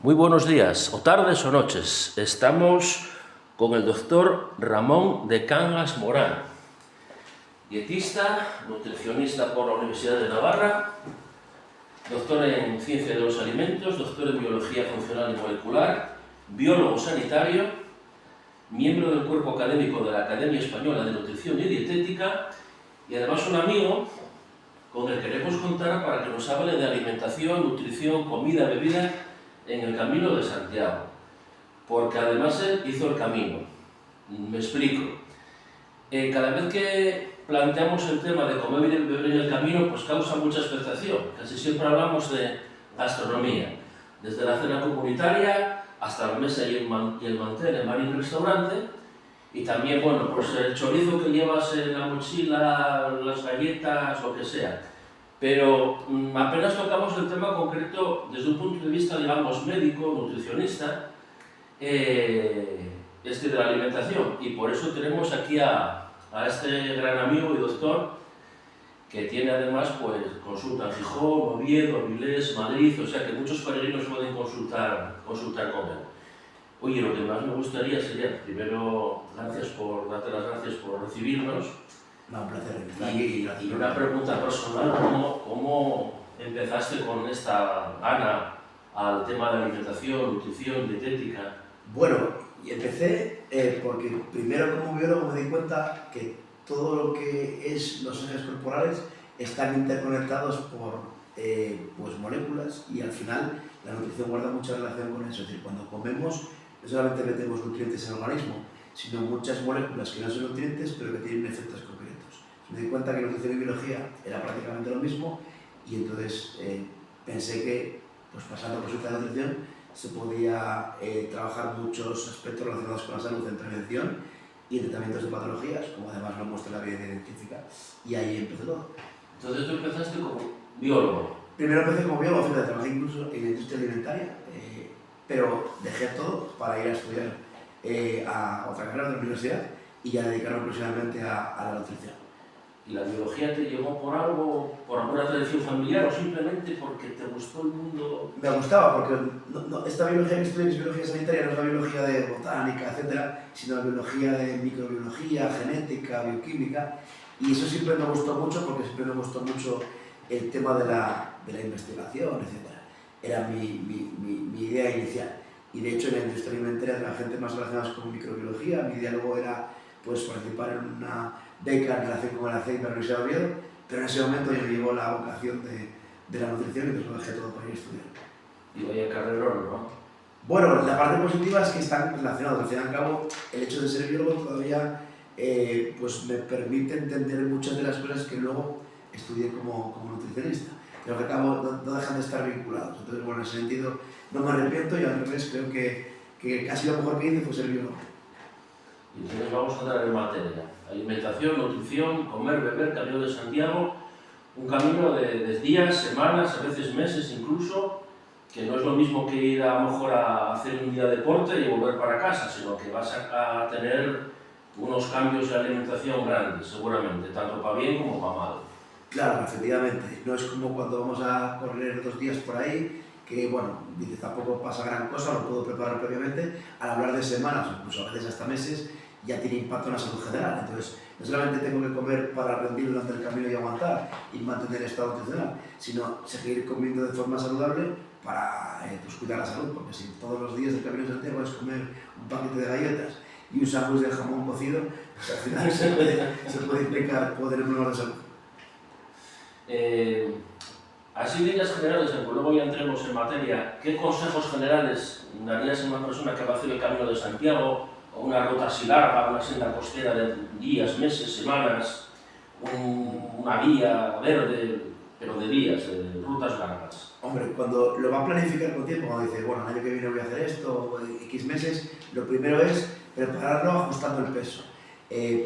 Muy buenos días, o tardes o noches. Estamos con el doctor Ramón de Cangas Morán, dietista, nutricionista por la Universidad de Navarra, doctor en Ciencia de los Alimentos, doctor en Biología Funcional y Molecular, biólogo sanitario, miembro del cuerpo académico de la Academia Española de Nutrición y Dietética y además un amigo con el que queremos contar para que nos hable de alimentación, nutrición, comida, bebida en el Camino de Santiago, porque además él hizo el camino. Me explico. Cada vez que planteamos el tema de comer y beber en el camino, pues causa mucha expectación. Casi siempre hablamos de gastronomía, desde la cena comunitaria hasta la mesa y el mantel en bar y restaurante, y también, bueno, pues el chorizo que llevas en la mochila, las galletas, lo que sea. Pero apenas tocamos el tema concreto desde un punto de vista, digamos, médico, nutricionista, de la alimentación. Y por eso tenemos aquí a este gran amigo y doctor, que tiene además pues, consulta en Gijón, Oviedo, Avilés, Madrid, o sea que muchos peregrinos pueden consultar con él. Oye, lo que más me gustaría sería, primero, darte las gracias por recibirnos. No, un placer. Y una pregunta personal, ¿cómo empezaste con esta gana al tema de alimentación, nutrición, dietética? Bueno, y empecé porque primero como biólogo me di cuenta que todo lo que es los ejes corporales están interconectados por pues moléculas, y al final la nutrición guarda mucha relación con eso. Es decir, cuando comemos no solamente metemos nutrientes en el organismo, sino muchas moléculas que no son nutrientes pero que tienen efectos concretos. Me di cuenta que nutrición y biología era prácticamente lo mismo, y entonces pensé que, pues pasando por consulta de nutrición, se podía trabajar muchos aspectos relacionados con la salud en prevención y en tratamientos de patologías, como además lo muestra la evidencia científica, y ahí empezó todo. Entonces tú empezaste como biólogo. Primero empecé como biólogo, fíjate, trabajé incluso en la industria alimentaria, pero dejé todo para ir a estudiar a otra carrera de la universidad y ya dedicarme profesionalmente a la nutrición. ¿Y la biología te llegó por algo, por alguna tradición familiar o simplemente porque te gustó el mundo? Me gustaba porque esta biología que estudié, que es biología sanitaria, no es la biología de botánica, etcétera, sino la biología de microbiología, genética, bioquímica, y eso siempre me gustó mucho porque siempre me gustó mucho el tema de la investigación, etcétera. Era mi idea inicial. Y de hecho en la industria alimentaria de la gente más relacionada con microbiología, mi idea luego era pues, participar en una beca en relación con el aceite de la Universidad de Oviedo, pero en ese momento yo me llevó la vocación de la nutrición y entonces lo dejé todo para ir a estudiar. Y vaya carrerón, ¿no? Bueno, la parte positiva es que están relacionados. Al fin y al cabo, el hecho de ser biólogo todavía pues me permite entender muchas de las cosas que luego estudié como nutricionista. Pero al cabo no dejan de estar vinculados. Entonces, bueno, en ese sentido no me arrepiento y al revés creo que casi lo mejor que hice fue ser biólogo. Y entonces vamos a entrar en materia. Alimentación, nutrición, comer, beber, Camino de Santiago, un camino de días, semanas, a veces meses incluso, que no es lo mismo que ir a lo mejor a hacer un día de deporte y volver para casa, sino que vas a tener unos cambios de alimentación grandes, seguramente, tanto para bien como para mal. Claro, efectivamente. No es como cuando vamos a correr 2 días por ahí, que bueno, dice, tampoco pasa gran cosa, lo puedo preparar previamente. Al hablar de semanas, o incluso a veces hasta meses, ya tiene impacto en la salud general. Entonces, no solamente tengo que comer para rendir durante el camino y aguantar y mantener el estado nutricional, sino seguir comiendo de forma saludable para pues, cuidar la salud, porque si todos los días del Camino de Santiago es comer un paquete de galletas y un sándwich de jamón cocido, pues al final se puede implicar poder tener problemas de salud. Así, líneas generales, aunque luego ya entremos en materia, ¿qué consejos generales darías a una persona que va a hacer el Camino de Santiago, o una ruta así larga, una senda costera de días, meses, semanas, una vía verde, pero de días, de rutas largas? Hombre, cuando lo va a planificar con tiempo, cuando dice, bueno, el año que viene voy a hacer esto, o X meses, lo primero es prepararlo ajustando el peso.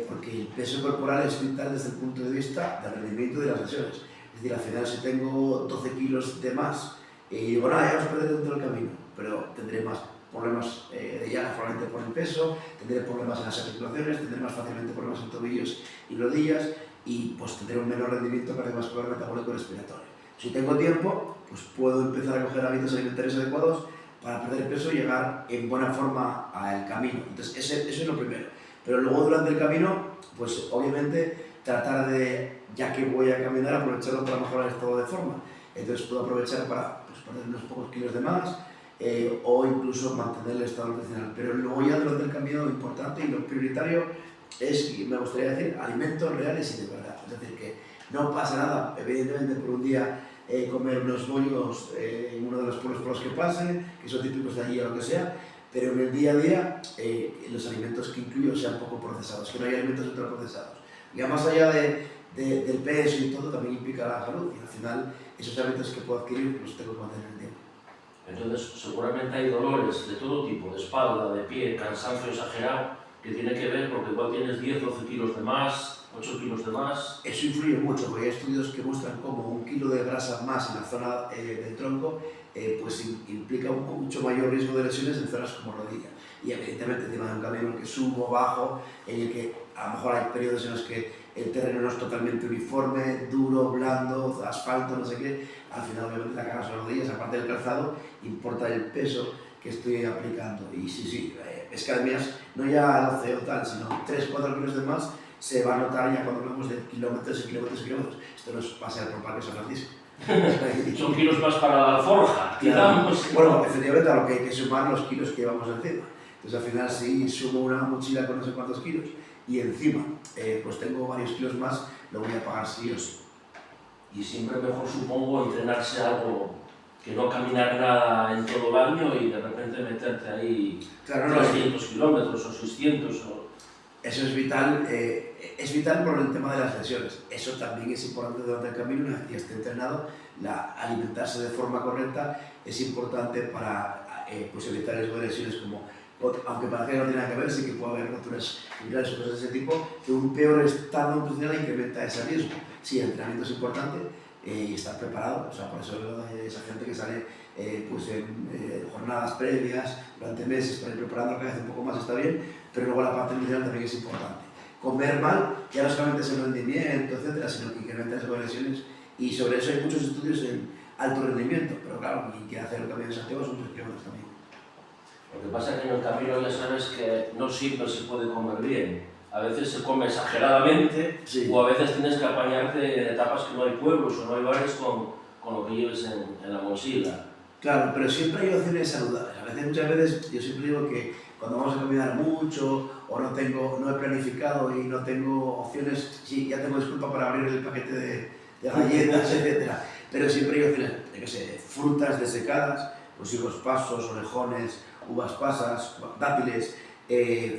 Porque el peso corporal es vital desde el punto de vista del rendimiento de las lesiones. Es decir, al final si tengo 12 kilos de más y digo, nada, ya os perderé dentro del camino, pero tendré más problemas de llagas probablemente por el peso, tendré problemas en las articulaciones, tendré más fácilmente problemas en tobillos y rodillas, y pues tendré un menor rendimiento cardiovascular, metabólico y respiratorio. Si tengo tiempo, pues puedo empezar a coger hábitos alimentarios adecuados para perder peso y llegar en buena forma al camino. Entonces, eso es lo primero. Pero luego durante el camino, pues obviamente tratar de, ya que voy a caminar, aprovecharlo para mejorar el estado de forma. Entonces puedo aprovechar para pues, perder unos pocos kilos de más o incluso mantener el estado nutricional. Pero luego ya durante el camino lo importante y lo prioritario es, me gustaría decir, alimentos reales y de verdad. Es decir, que no pasa nada, evidentemente por un día comer unos bollos en uno de los pueblos por los que pase, que son típicos de allí o lo que sea, pero en el día a día los alimentos que incluyo sean poco procesados, que no haya alimentos ultraprocesados. Ya más allá del peso y todo, también implica la salud y al final esos hábitos que puedo adquirir los tengo que mantener en el tiempo. Entonces, seguramente hay dolores de todo tipo, de espalda, de pie, cansancio exagerado, que tiene que ver porque igual tienes 10, 12 kilos de más, 8 kilos de más. Eso influye mucho, porque hay estudios que muestran cómo 1 kilo de grasa más en la zona del tronco pues implica un mucho mayor riesgo de lesiones en zonas como rodilla. Y evidentemente encima de un camino en el que subo, bajo, en el que a lo mejor hay periodos en los que el terreno no es totalmente uniforme, duro, blando, asfalto, no sé qué, al final obviamente la carga sobre las rodillas, aparte del calzado, importa el peso que estoy aplicando. Y sí, es que además no ya 12 o tal, sino 3-4 kilos de más se va a notar ya cuando hablamos de kilómetros y kilómetros y kilómetros. Esto no es pasear por Parque San Francisco. Son kilos más para la forja, digamos. Claro. Bueno, efectivamente a lo que hay que sumar los kilos que llevamos encima. Entonces al final si sumo una mochila con no sé cuántos kilos y encima pues tengo varios kilos más, lo voy a pagar sí o sí. Y siempre mejor, supongo, entrenarse algo que no caminar nada en todo el año y de repente meterte ahí 300 kilómetros o 600 o... Eso es vital por el tema de las lesiones. Eso también es importante durante el camino, una vez que esté entrenado, alimentarse de forma correcta es importante para pues evitar el riesgo de lesiones como, aunque para que no tiene nada que ver, sí que puede haber roturas fibrosas o cosas de ese tipo, que un peor estado nutricional incrementa ese riesgo. Sí, el entrenamiento es importante y estar preparado, o sea, por eso esa gente que sale pues en jornadas previas, durante meses, para ir preparando cada vez un poco más está bien, pero luego la parte nutricional también es importante. Comer mal ya no solamente es el rendimiento, etcétera, sino que incrementa las lesiones y sobre eso hay muchos estudios en alto rendimiento, pero claro, quien quiere hacer el Camino de Santiago son muchos kilómetros también. Lo que pasa es que en el camino ya sabes que no siempre se puede comer bien. A veces se come exageradamente sí. O a veces tienes que apañarte en etapas que no hay pueblos o no hay bares con lo que lleves en la mochila. Claro, pero siempre hay opciones saludables. Muchas veces yo siempre digo que cuando vamos a caminar mucho o no he planificado y no tengo opciones, sí, ya tengo disculpa para abrir el paquete de galletas, etc. Pero siempre hay opciones, yo sé, frutas desecadas, pues higos pasos, orejones, uvas pasas, dátiles,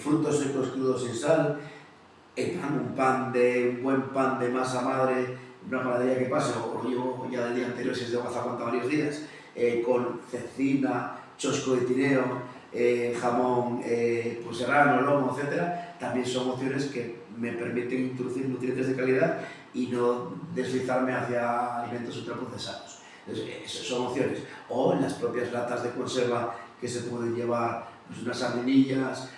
frutos secos crudos sin sal, un buen pan de masa madre, una panadería que pase, o llevo ya del día anterior si es de hoja aguanta varios días, con cecina, chosco de tineo, jamón pues serrano, lomo, etc. También son opciones que me permiten introducir nutrientes de calidad y no deslizarme hacia alimentos ultraprocesados. Entonces, esas son opciones. O las propias latas de conserva que se pueden llevar, pues unas sardinillas,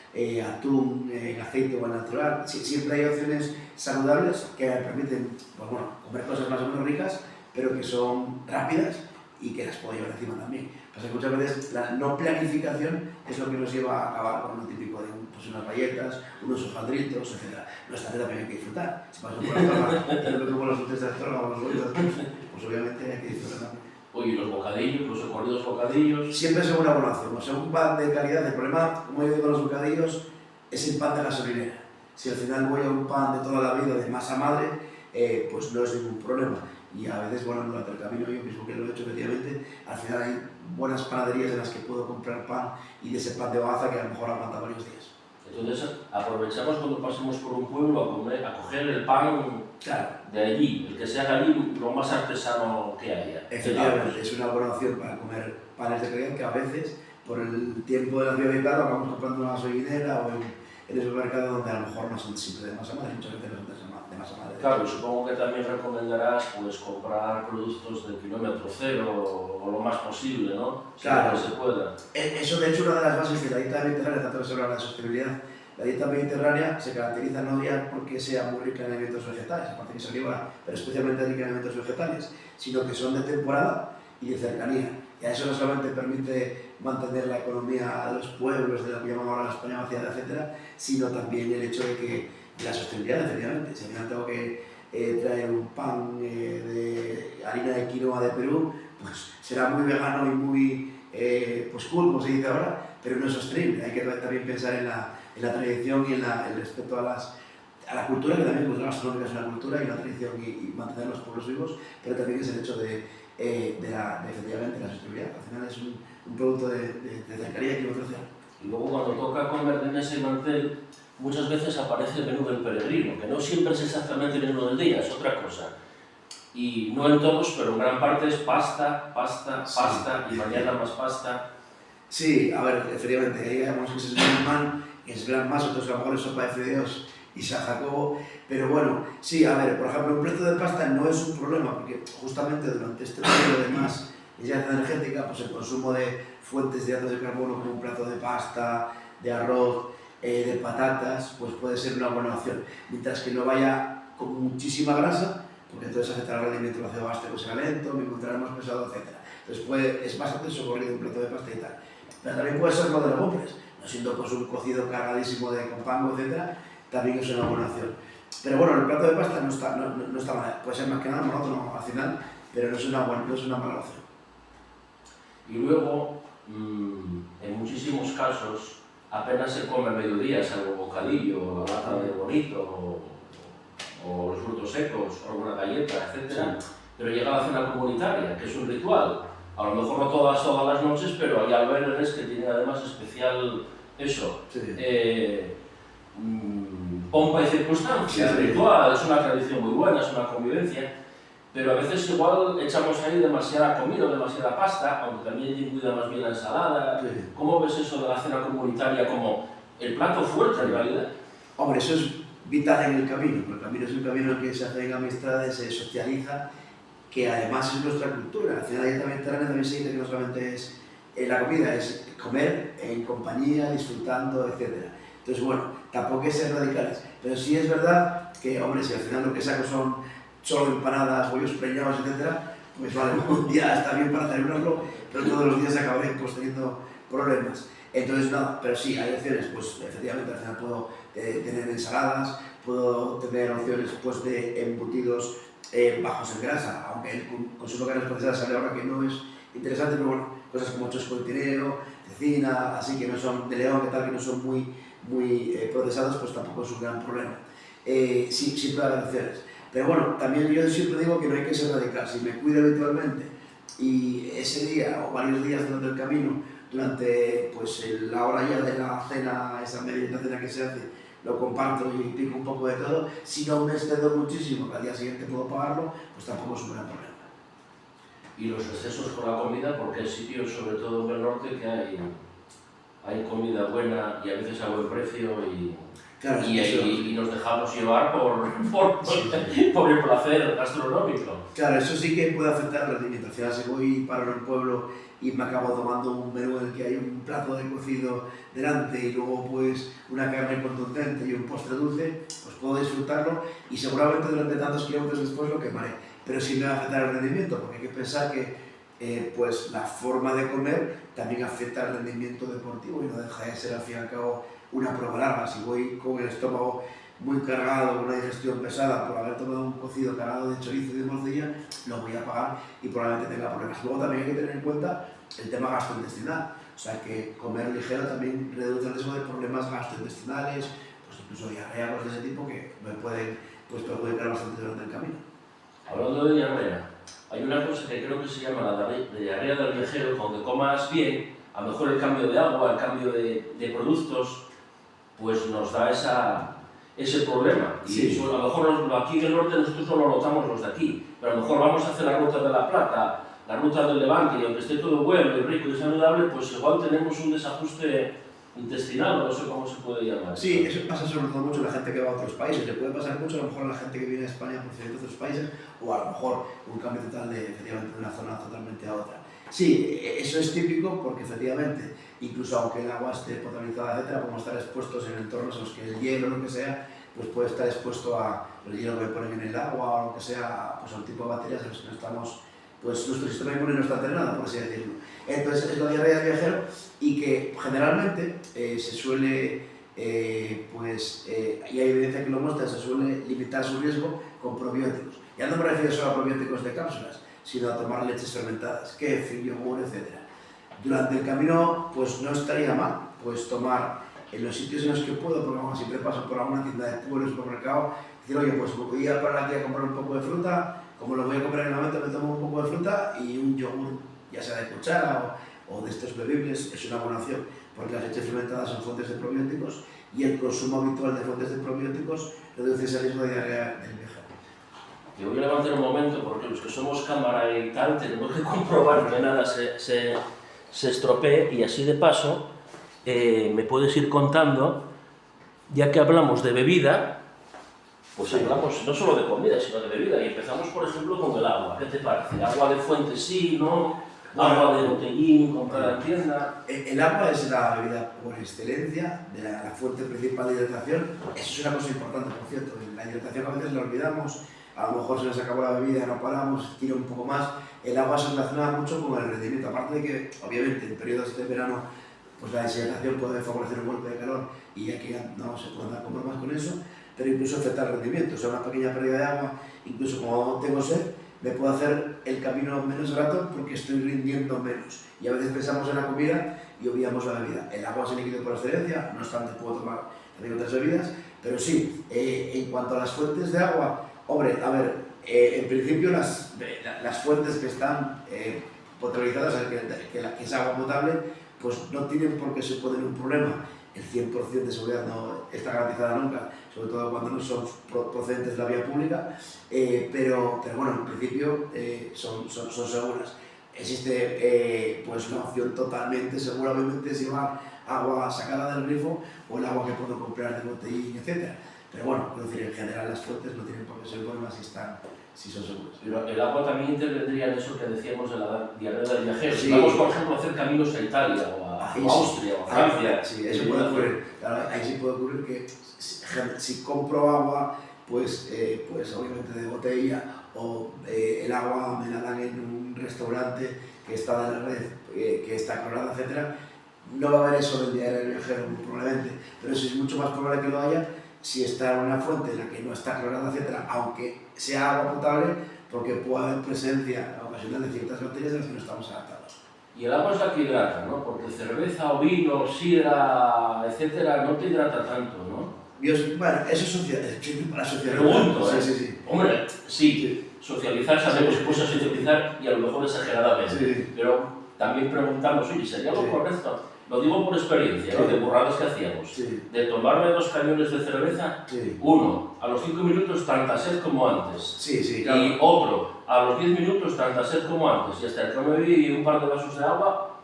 atún en aceite o en natural. Siempre hay opciones saludables que permiten pues bueno, comer cosas más o menos ricas, pero que son rápidas y que las puedo llevar encima también. Pasa que muchas veces la no planificación es lo que nos lleva a acabar con lo típico de pues unas galletas, unos hojaldritos, etc. Nuestra vida también hay que disfrutar. Si paso por la zona, como los frutos de Astorga o los bollos, pues obviamente hay que disfrutar también. Oye, los bocadillos, los recorridos bocadillos... Siempre es una buena opción, o sea, un pan de calidad. El problema, como yo digo con los bocadillos, es el pan de gasolinera. Si al final voy a un pan de toda la vida de masa madre, pues no es ningún problema. Y a veces, bueno, durante el camino, yo mismo que lo he hecho efectivamente, al final hay buenas panaderías en las que puedo comprar pan y de ese pan de baza que a lo mejor aguanta varios días. Entonces aprovechamos cuando pasemos por un pueblo a coger el pan claro. De allí, el que se haga allí lo más artesano que haya. Efectivamente, es una buena opción para comer panes de calidad que a veces, por el tiempo de la ciudad y tal, vamos comprando una gasolinera o en el supermercado donde a lo mejor no son simples de masa madre, muchas veces no son de masa madre. Claro, supongo que también recomendarás pues, comprar productos de kilómetro cero o lo más posible, ¿no? Claro. Si se pueda. Eso de hecho una de las bases de la dieta mediterránea, tanto sobre la sostenibilidad. La dieta mediterránea se caracteriza no ya porque sea muy rica en alimentos vegetales, aparte que es carnívora, pero especialmente rica en alimentos vegetales, sino que son de temporada y de cercanía. Y a eso no solamente permite mantener la economía de los pueblos, de lo que llamamos ahora la España vaciada, etcétera, sino también el hecho de que la sostenibilidad, efectivamente, si al final tengo que traer un pan de harina de quinoa de Perú, pues será muy vegano y muy pues cool, como se dice ahora, pero no es sostenible. Hay que también pensar en la tradición y en el respeto a la cultura, que también pues, la gastronómica es una cultura y una tradición y mantener los pueblos vivos, pero también es el hecho de efectivamente la sostenibilidad. Al final es un producto de cercanía y kilometración. Y luego cuando toca comer de mesa y mantel, muchas veces aparece el menú del peregrino, que no siempre es exactamente el menú del día, es otra cosa. Y no en todos, pero en gran parte es pasta, pasta, Sí. pasta, y mañana más pasta. Sí, a ver, efectivamente, hay algunos que se esperan que se esperan más, otros a lo mejor es sopa de fideos y San Jacobo, pero bueno, sí, a ver, por ejemplo, un plato de pasta no es un problema, porque justamente durante este periodo de más necesidad energética, pues el consumo de fuentes de hidratos de carbono como un plato de pasta, de arroz, de patatas, pues puede ser una buena opción, mientras que no vaya con muchísima grasa, porque entonces afectará el rendimiento del ácido gástrico, será lento, me encontrará más pesado, etc. Entonces es bastante socorrido un plato de pasta y tal. Pero también puede ser lo de legumbres, no siendo pues un cocido cargadísimo de compango, etc., también es una buena opción. Pero bueno, el plato de pasta no está mal, puede ser más que nada monótono al final, pero no es una mala opción. Y luego, en muchísimos casos, apenas se come a mediodía, salvo bocadillo, la lata de bonito, o los frutos secos, o alguna galleta, etc. Sí. Pero llega la cena comunitaria, que es un ritual. A lo mejor no todas las noches, pero hay albergues que tienen además especial eso. Sí. Pompa y circunstancia, Sí, sí. ritual, es una tradición muy buena, es una convivencia, pero a veces igual echamos ahí demasiada comida, demasiada pasta, aunque también incluida más bien la ensalada. Sí. ¿Cómo ves eso de la cena comunitaria como el plato fuerte en realidad? Hombre, eso es vital en el camino, porque el camino es un camino en el que se hacen amistades, se socializa, que además es nuestra cultura. Al final la dieta mediterránea también se dice que no solamente es la comida, es comer en compañía, disfrutando, etc. Entonces, bueno, tampoco hay que ser radicales, pero sí es verdad que, hombre, si al final lo que saco son solo empanadas, bollos preñados, etc., pues vale, un día está bien para celebrarlo, pero todos los días acabaré pues teniendo problemas. Entonces, nada, pero sí, hay opciones, pues efectivamente al final puedo tener ensaladas, puedo tener opciones pues de embutidos bajos en grasa, aunque el consumo de carnes procesadas sale ahora que no es interesante, pero bueno, cosas como chosco de tineo, cecina, así que no son de león, que tal, que no son muy procesados, pues tampoco es un gran problema. Sí puede haber opciones. Pero bueno, también yo siempre digo que no hay que ser radical. Si me cuido habitualmente y ese día o varios días durante el camino, durante pues, la hora ya de la cena, esa media cena que se hace, lo comparto y pico un poco de todo, si no me excedo muchísimo, que al día siguiente puedo pagarlo, pues tampoco es un gran problema. Y los excesos con la comida, porque hay sitios, sobre todo en el norte, que hay comida buena y a veces a buen precio Claro, y nos dejamos llevar por el placer gastronómico. Claro, eso sí que puede afectar la rendimiento. Al final, si voy y paro en el pueblo y me acabo tomando un menú en el que hay un plato de cocido delante y luego pues una carne contundente y un postre dulce, pues puedo disfrutarlo y seguramente durante tantos kilómetros después lo quemaré. Pero sí me va a afectar el rendimiento, porque hay que pensar que pues la forma de comer también afecta al rendimiento deportivo y no deja de ser al fin y al cabo una prueba larga. Si voy con el estómago muy cargado, con una digestión pesada por haber tomado un cocido cargado de chorizo y de morcilla, lo voy a pagar y probablemente tenga problemas. Luego también hay que tener en cuenta el tema gastrointestinal, o sea que comer ligero también reduce el riesgo de problemas gastrointestinales, pues incluso diarrea, cosas de ese tipo que me pueden pues, perjudicar bastante durante el camino. Hablando de diarrea, hay una cosa que creo que se llama la diarrea del viajero, que aunque comas bien, a lo mejor el cambio de agua, el cambio de productos, pues nos da ese problema. Y Sí. eso, a lo mejor aquí en el norte nosotros no lo notamos los de aquí, pero a lo mejor vamos a hacer la ruta de la Plata, la ruta del Levante, y aunque esté todo bueno y rico y saludable, pues igual tenemos un desajuste intestinal, no sé cómo se puede llamar. Sí, eso pasa sobre todo mucho a la gente que va a otros países. Le puede pasar mucho a lo mejor a la gente que viene a España procedente de otros países, o a lo mejor un cambio total efectivamente, de una zona totalmente a otra. Sí, eso es típico porque efectivamente, incluso aunque el agua esté potabilizada, etcétera, podemos estar expuestos en entornos en los que el hielo o lo que sea, pues puede estar expuesto a el hielo que ponen en el agua o lo que sea, pues a un tipo de bacterias de los que no estamos pues nuestro sistema inmune no está entrenado, por así decirlo. Entonces es la diarrea del viajero y que generalmente se suele, y hay evidencia que lo muestra, se suele limitar su riesgo con probióticos. Ya no me refiero solo a probióticos de cápsulas, sino a tomar leches fermentadas, kefir, yogur, etc. Durante el camino, pues no estaría mal, pues tomar en los sitios en los que puedo, porque vamos, siempre paso por alguna tienda de pueblo, supermercado, decir, oye, pues voy a parar aquí a comprar un poco de fruta, como lo voy a comprar en la venta, me tomo un poco de fruta y un yogur, ya sea de cuchara o de estos bebibles, es una buena opción, porque las leches fermentadas son fuentes de probióticos y el consumo habitual de fuentes de probióticos reduce ese riesgo de diarrea del viajero. Te voy a levantar un momento porque los que somos cámara y tal tenemos que comprobar que nada se estropee y así de paso me puedes ir contando, ya que hablamos de bebida, pues hablamos no solo de comida, sino de bebida, y empezamos por ejemplo con el agua. ¿Qué te parece? ¿Agua de fuente sí, no? ¿Agua de botellín, comprada en tienda? El agua es la bebida por excelencia, de la fuente principal de hidratación. Eso es una cosa importante, por cierto. La hidratación a veces la olvidamos, a lo mejor se nos acabó la bebida, no paramos, tira un poco más. El agua se relaciona mucho con el rendimiento, aparte de que, obviamente, en periodos de verano, pues la deshidratación puede favorecer un golpe de calor y aquí no se puede dar con bromas con eso, pero incluso afecta el rendimiento. O sea, una pequeña pérdida de agua, incluso como tengo sed, me puedo hacer el camino menos grato porque estoy rindiendo menos. Y a veces pensamos en la comida y obviamos la bebida. El agua es el líquido por excelencia, no obstante puedo tomar también otras bebidas, pero sí, en cuanto a las fuentes de agua, hombre, a ver, en principio las fuentes que están potabilizadas, que es agua potable, pues no tienen por qué suponer un problema. El 100% de seguridad no está garantizada nunca, sobre todo cuando no son procedentes de la vía pública, pero bueno, en principio son seguras. Existe pues una opción totalmente segura, obviamente, si va agua sacada del grifo o el agua que puedo comprar de botellín, etc. Pero bueno, quiero decir, en general las fuentes no tienen por qué ser buenas si son seguras. Pero el agua también intervendría en eso que decíamos de la diarrea del viajero. Sí. Si vamos, por ejemplo, a hacer caminos a Italia o a Austria o a Francia. Sí, eso puede ocurrir. Claro, ahí sí puede ocurrir que si compro agua, pues obviamente de botella, o el agua me la dan en un restaurante que está de la red, que está clorada, etc., no va a haber eso del diarrea del viajero, muy probablemente. Pero sí es mucho más probable que lo haya si está en una fuente en la que no está clorada, etc., aunque sea agua potable, porque puede haber presencia ocasional de ciertas bacterias a las que no estamos adaptados. Y el agua es la que hidrata, ¿no? Porque cerveza o vino, sidra, etcétera, no te hidrata tanto, ¿no? Bueno, eso es para socializar. Pregunto, ¿eh? Sí. Hombre, sí, socializar sabemos que puedes socializar y a lo mejor exageradamente. Sí. Pero también preguntamos, oye, ¿sería lo correcto? Lo digo por experiencia, ¿no? De burradas que hacíamos. Sí. De tomarme 2 cañones de cerveza, uno, a los 5 minutos tanta sed como antes. Sí, claro. Y otro, a los 10 minutos tanta sed como antes. Y hasta que no me bebí un par de vasos de agua,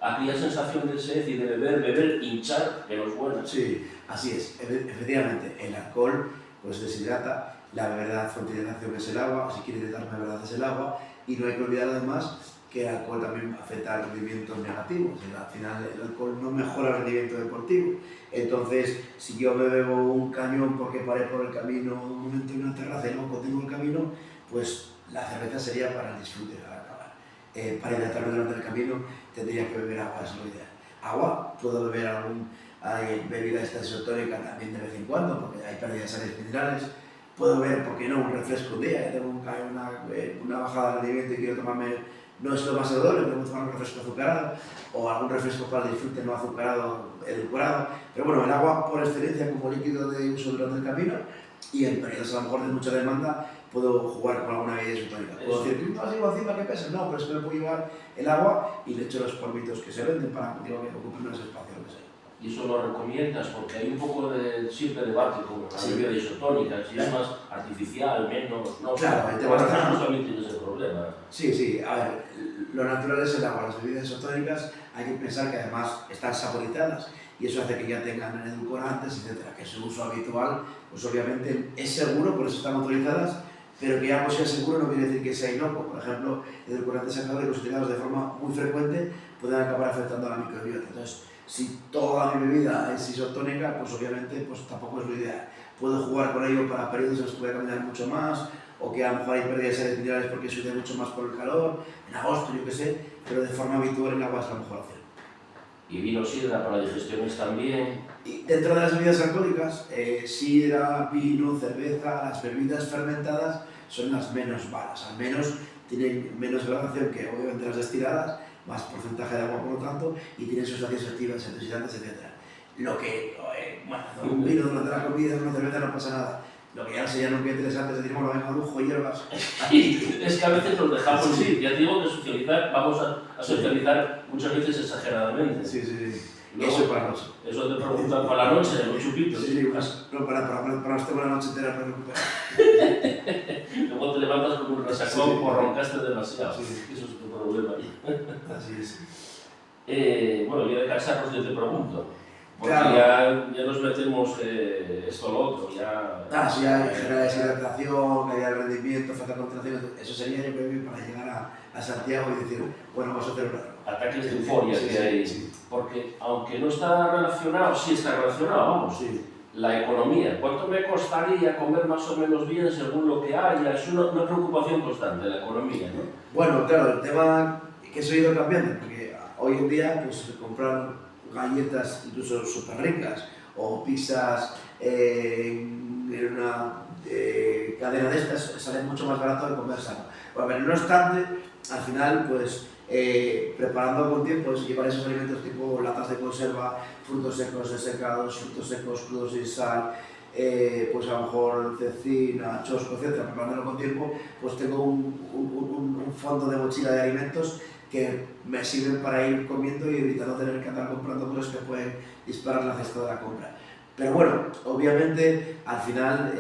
aquella sensación de sed y de beber, hinchar, que no es buena. Sí, así es. Efectivamente, el alcohol pues deshidrata, la verdad fuente de hidratación es el agua, si quiere hidratar la verdad es el agua, y no hay que olvidar además que el alcohol también afecta al rendimiento negativo. O sea, al final el alcohol no mejora el rendimiento deportivo. Entonces, si yo me bebo un cañón porque paré por el camino un momento en una terraza y no continúo el camino, pues la cerveza sería para el disfrute, para acabar. Para hidratarme durante el camino tendría que beber agua, es lo ideal. Agua, puedo beber hay bebida isotónica también de vez en cuando, porque hay pérdida de sales minerales. Puedo beber, ¿por qué no?, un refresco un día, que tengo una bajada de rendimiento y quiero tomarme. No es lo más saludable, pero tomar un refresco azucarado o algún refresco para el disfrute no azucarado, edulcorado. Pero bueno, el agua por excelencia como líquido de uso durante el camino, y en periodos a lo mejor de mucha demanda puedo jugar con alguna bebida isotónica. Puedo decir, ¿no has llevado encima que pesa? No, pero es que me puedo llevar el agua y le echo los polvitos que se venden para que ocupen menos espacio, lo que sea. Y eso lo recomiendas porque hay un poco de siempre debate con la bebida isotónica, si es más artificial, menos, no. Claro, el tema está. También tienes ese problema. Sí, a ver, lo natural es el agua. Las bebidas isotónicas hay que pensar que además están saborizadas y eso hace que ya tengan edulcorantes, etcétera, que su uso habitual, pues obviamente es seguro, por eso están autorizadas, pero que algo sea seguro no quiere decir que sea inocuo. Por ejemplo, edulcorantes alcohólicos utilizados de forma muy frecuente pueden acabar afectando a la microbiota. Entonces, si toda mi bebida es isotónica, pues obviamente pues tampoco es lo ideal. puedo jugar con ello para periodos en los que voy a caminar mucho más, o que a lo mejor hay pérdidas de sales minerales porque sude mucho más por el calor, en agosto, yo qué sé, pero de forma habitual el agua es la mejor opción. ¿Y vino, sidra para digestiones también? Y dentro de las bebidas alcohólicas, sidra, vino, cerveza, las bebidas fermentadas son las menos malas, al menos tienen menos graduación que obviamente las destiladas, más porcentaje de agua por lo tanto, y tienen sustancias activas, antioxidantes, etc. Lo que, bueno, un vino durante la comida, una cerveza no pasa nada. Lo que ya sería nunca interesante es decir, bueno, venga, lujo, hierbas. Es que a veces nos dejamos ir, ya te digo que socializar, vamos a socializar muchas veces exageradamente. Sí, sí, sí. Luego, eso para la noche. Eso te preguntan para la noche, los chupitos. Sí, sí, no, para estar una noche entera para recuperar. Luego te levantas con un resacón Sí. o roncaste demasiado. Sí. Eso es tu problema. Así es. Bueno, yo de cacharros yo te pregunto. Porque Claro. ya nos metemos esto o lo otro, ya... Sí, hay genera deshidratación, caída de rendimiento, falta de concentración, eso sería yo creo que para llegar a Santiago y decir, bueno, vamos a hacer una... Ataques de euforia Sí, que sí, hay. sí. Porque aunque no está relacionado, sí está relacionado, vamos. Sí. La economía. ¿Cuánto me costaría comer más o menos bien según lo que haya? Es una preocupación constante, la economía, ¿no? Bueno, claro, el tema que eso ha ido cambiando, porque hoy en día pues comprar galletas incluso súper ricas o pizzas en una cadena de estas sale mucho más barato de comer sano. Bueno, pero no obstante, al final pues preparando con tiempo es llevar esos alimentos tipo latas de conserva, frutos secos desecados, frutos secos crudos sin sal, pues a lo mejor cecina, chosco, etcétera, preparándolo con tiempo, pues tengo un fondo de mochila de alimentos que me sirven para ir comiendo y evitando tener que andar comprando cosas que pueden disparar la cesta de la compra. Pero bueno, obviamente al final,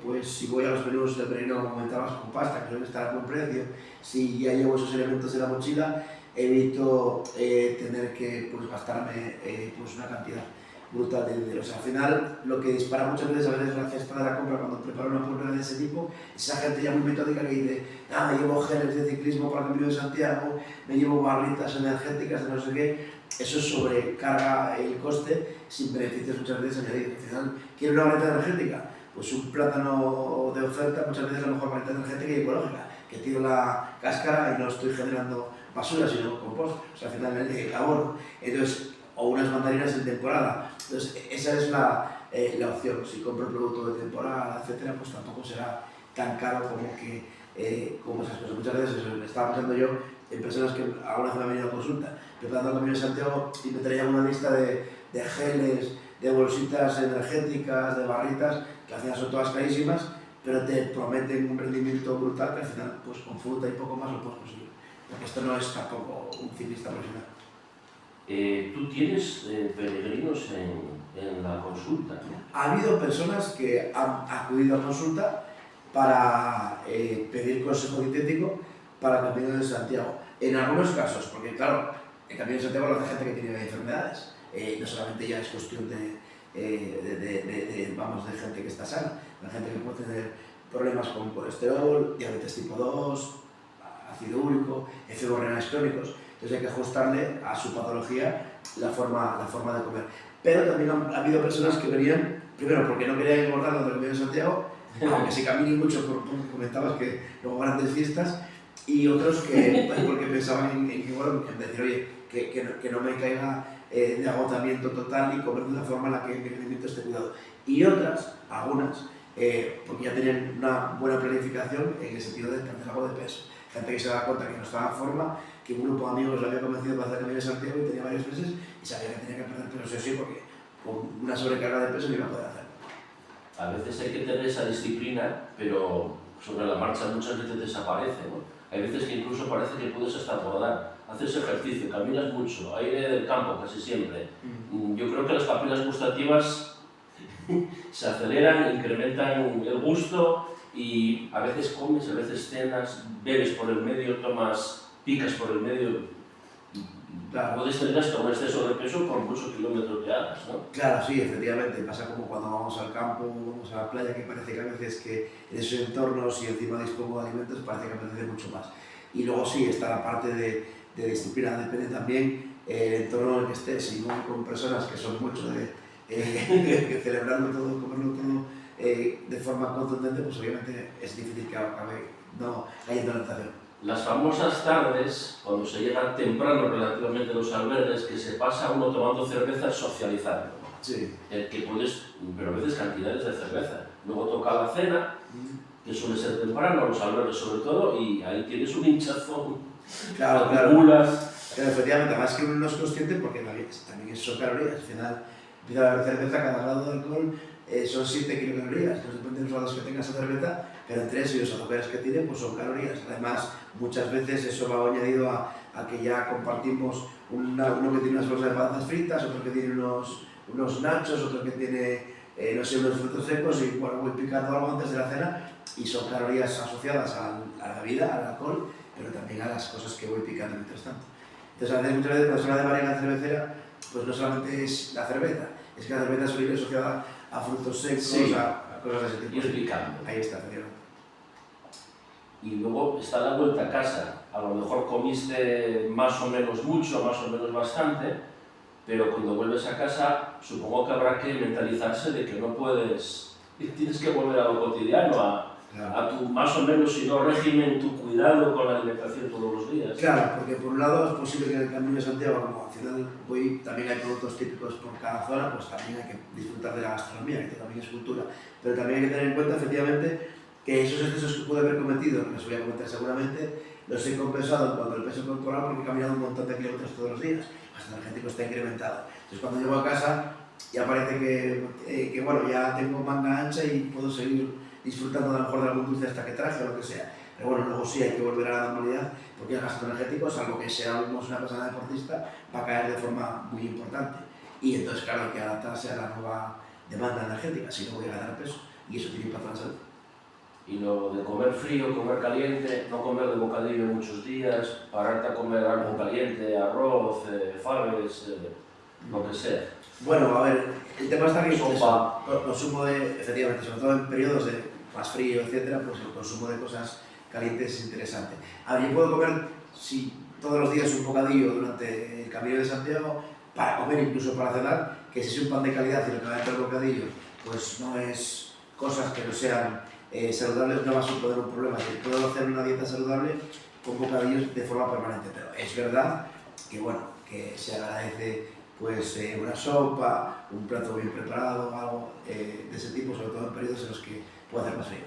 pues si voy a los menús del menú, como comentabas, con pasta, que suele estar a buen precio, si ya llevo esos elementos en la mochila, evito tener que pues, gastarme pues, una cantidad brutal de dinero. O sea, al final, lo que dispara muchas veces a veces la cesta de la compra cuando preparo una prueba de ese tipo, es esa gente ya muy metódica que dice, me llevo geles de ciclismo para el Camino de Santiago, me llevo barritas energéticas de no sé qué. Eso sobrecarga el coste sin beneficios muchas veces añadidos. Al final, ¿quiero una barrita energética? Pues un plátano de oferta, muchas veces la mejor barrita energética y ecológica, que tiro la cáscara y no estoy generando basura, sino compost. O sea, al final el abono. Entonces, o unas mandarinas en temporada. Entonces, esa es la opción. Si compro producto de temporada, etcétera, pues tampoco será tan caro como esas cosas. Muchas veces eso, estaba pensando yo en personas que alguna vez me han venido a consulta, preparando el Camino de Santiago y me traían una lista de geles, de bolsitas energéticas, de barritas, que al final son todas carísimas, pero te prometen un rendimiento brutal que al final, pues con fruta y poco más lo puedes conseguir. Porque esto no es tampoco un ciclista profesional. Tú tienes peregrinos en la consulta, ¿no? Ha habido personas que han acudido a consulta para pedir consejo dietético para el Camino de Santiago. En algunos casos, porque claro, el Camino de Santiago lo hace gente que tiene enfermedades. No solamente ya es cuestión de gente que está sana, de gente que puede tener problemas con colesterol, diabetes tipo 2, ácido úrico, enfermos renales crónicos. Entonces hay que ajustarle a su patología la forma de comer. Pero también ha habido personas que venían, primero porque no querían engordar donde el Camino de Santiago, aunque se camine mucho, porque comentabas que luego grandes fiestas, y otros que porque pensaban en decir, oye, que no me caiga de agotamiento total y comer de una forma en la que mi rendimiento esté cuidado. Y otras, algunas, porque ya tenían una buena planificación en el sentido de perder algo de peso. Gente que se da cuenta que no estaba en forma, que un grupo de amigos le había convencido para hacer el Camino de Santiago y tenía varios meses y sabía que tenía que perder peso sí porque con una sobrecarga de peso no iba a poder hacer. A veces hay que tener esa disciplina, pero sobre la marcha muchas veces desaparece, ¿no? Hay veces que incluso parece que puedes hasta acordar. Haces ejercicio, caminas mucho, aire del campo casi siempre. Yo creo que las papilas gustativas se aceleran, incrementan el gusto y a veces comes, a veces cenas, bebes por el medio, picas por el medio. Claro. Puedes tener hasta un exceso de peso por muchos kilómetros que hagas, ¿no? Claro, sí, efectivamente. Pasa como cuando vamos al campo, vamos a la playa, que parece que a veces que en esos entornos, si encima dispongo de alimentos, parece que apetece mucho más. Y luego sí, está la parte de disciplina, depende también el entorno en el que estés. Si no con personas que son mucho de celebrarlo todo, comerlo todo de forma contundente, pues obviamente es difícil que acabe no cayendo en la tentación. Las famosas tardes, cuando se llega temprano relativamente a los albergues, que se pasa uno tomando cerveza socializando. Sí. Que puedes, pero a veces cantidades de cerveza. Luego toca la cena, que suele ser temprano, los albergues sobre todo, y ahí tienes un hinchazón. Claro, acumulas. Claro, efectivamente, además que uno no es consciente porque también son calorías. Al final, empieza a beber cerveza, cada grado de alcohol son 7 kilocalorías. Entonces depende de los grados que tenga esa cerveza, pero entre eso y los azúcares que tiene, pues son calorías. Además, muchas veces eso va añadido a que ya compartimos uno que tiene unas bolsas de patatas fritas, otro que tiene unos nachos, otro que tiene, no sé, unos frutos secos, y bueno, voy picando algo antes de la cena, y son calorías asociadas a la bebida, al alcohol, pero también a las cosas que voy picando mientras tanto. Entonces, a veces, muchas veces, cuando se habla de variedad cervecera, pues no solamente es la cerveza, es que la cerveza suele ir asociada a frutos secos, sí, a cosas de ese tipo. Ir picando. Ahí está, efectivamente. Y luego está la vuelta a casa. A lo mejor comiste más o menos mucho, más o menos bastante, pero cuando vuelves a casa, supongo que habrá que mentalizarse de que no puedes, tienes que volver a lo cotidiano, a tu más o menos, si no régimen, tu cuidado con la alimentación todos los días. Claro, porque por un lado es posible que en el Camino de Santiago, como al final también hay productos típicos por cada zona, pues también hay que disfrutar de la gastronomía, que también es cultura. Pero también hay que tener en cuenta, efectivamente, que esos excesos que pude haber cometido, que los voy a cometer seguramente, los he compensado en cuanto al peso corporal porque he caminado un montón de kilómetros todos los días. El gasto energético está incrementado. Entonces, cuando llego a casa, ya parece que bueno, ya tengo manga ancha y puedo seguir disfrutando a lo mejor de algún dulce hasta que traje o lo que sea. Pero bueno, luego sí hay que volver a la normalidad porque el gasto energético, salvo que seamos una persona deportista, va a caer de forma muy importante. Y entonces, claro, hay que adaptarse a la nueva demanda energética, si no voy a ganar peso. Y eso tiene impacto en la salud. Y lo de comer frío, comer caliente, no comer de bocadillo muchos días, pararte a comer algo caliente, arroz, faves, lo que sea. Bueno, a ver, el tema está aquí, sopa, el consumo de, efectivamente, sobre todo en periodos de más frío, etcétera, pues el consumo de cosas calientes es interesante. A ver, yo puedo comer todos los días un bocadillo durante el Camino de Santiago, para comer, incluso para cenar, que si es un pan de calidad y lo que va dentro del bocadillo, pues no es cosas que no sean saludables, no va a suponer un problema. Yo puedo hacer una dieta saludable con bocadillos de forma permanente, pero es verdad que, bueno, que se agradece pues una sopa, un plato bien preparado, algo de ese tipo, sobre todo en periodos en los que puede hacer más frío.